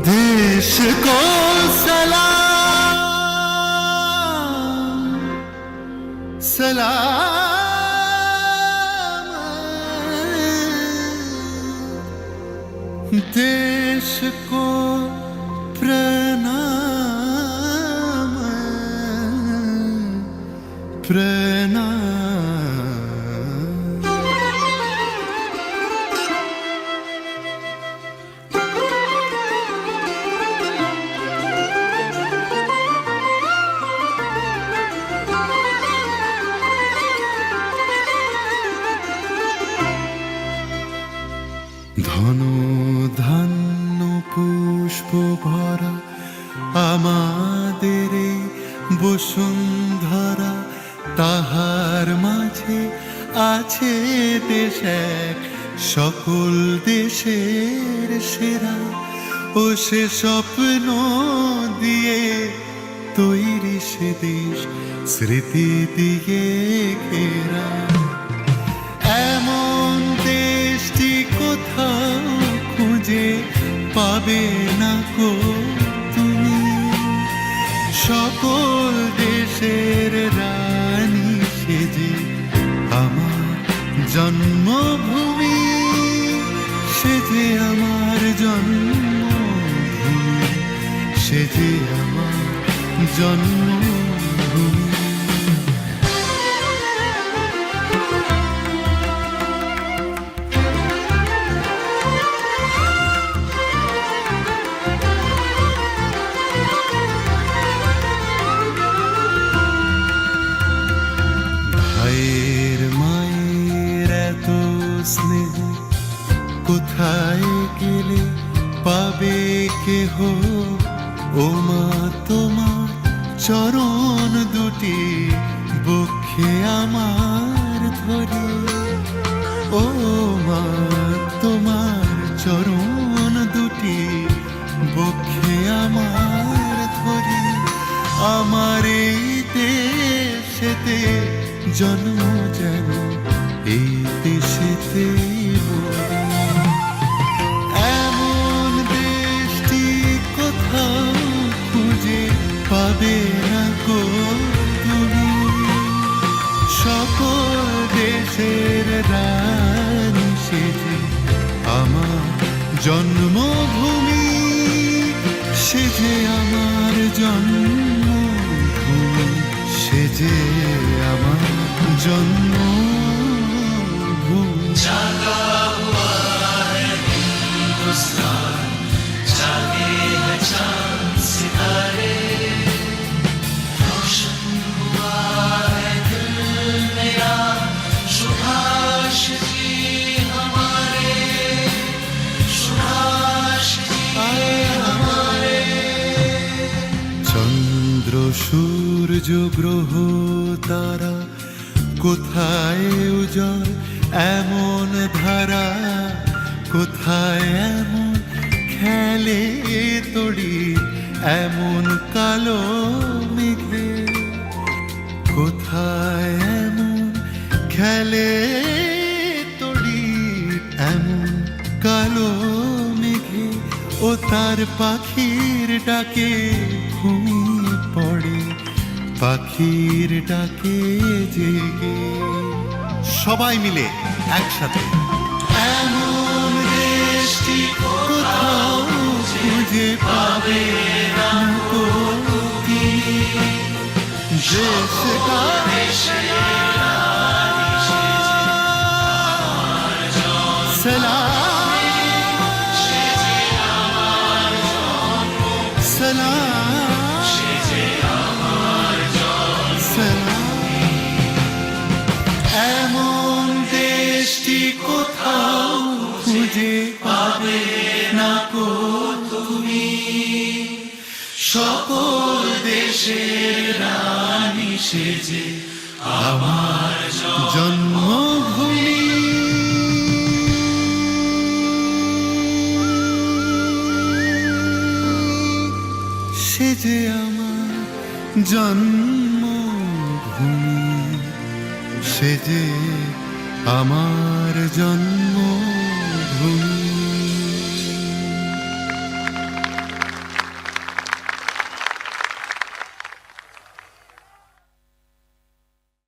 देश को सलाम सलाम, देश को प्रणाम प्रणाम। ধন ধান্য পুষ্প ভরা আমাদের এই বসুন্ধরা, তাহার মাঝে আছে দেশ এক সকল দেশের সেরা। ও সে স্বপ্ন দিয়ে তৈরি সে দেশ স্মৃতি দিয়ে ঘেরা। এমন দেশটি কোথাও খুঁজে পাবে না গো তুমি, সকল দেশের রানী সেজে আমার জন্মভূমি, সেজে আমার জন্মভূমি, সেজে আমার জন্মভূমি। ভাইয়ের মায়ের এত স্নেহ কোথায় গেলে পাবে কেহ, ও মা তোমার চরণ দুটি বক্ষে আমার ধরে। ও মা তোমার চরণ দুটি বক্ষে আমার ধরে। আমার এই দেশেতে জন্ম যেন এই দেশেতে মরি। এমন দেশটি কোথাও খুঁজে পাবে না গো তুমি, সকল দেশের রানী সেজে আমার জন্মভূমি, সেজে আমার জন্মভূমি, সেজে আমার জন্মভূমি। जागा हुआ है हिंदुस्तान, जागे हैं चांद सितारे, रोशन हुआ है दिल मेरा, सुभाष जी हमारे, सुभाष जी हमारे। চন্দ্র সূর্য গ্রহ তারা কোথায় উজ্জ্বল এমন ধারা, কোথায় এমন খেলে তড়ি এমন কালো মেঘে, কোথায় এমন খেলে তড়ি এমন কালো মেঘে। ও তার পাখির ডাকে ঘুমিয়ে পড়ে, পাখির ডাকে জেগে সবাই মিলে একসাথে। এমন দেশটি কোথাও খুঁজে পাবে না গো তুমি, দেশ কা सलाम सलाम सलाम। এমন দেশটি কোথাও খুঁজে পাবে না গো তুমি, সকল দেশের রানী সেজে আমার জন্মভূমি, সেজে আমার জন্মভূমি, সেজে আমার জন্ম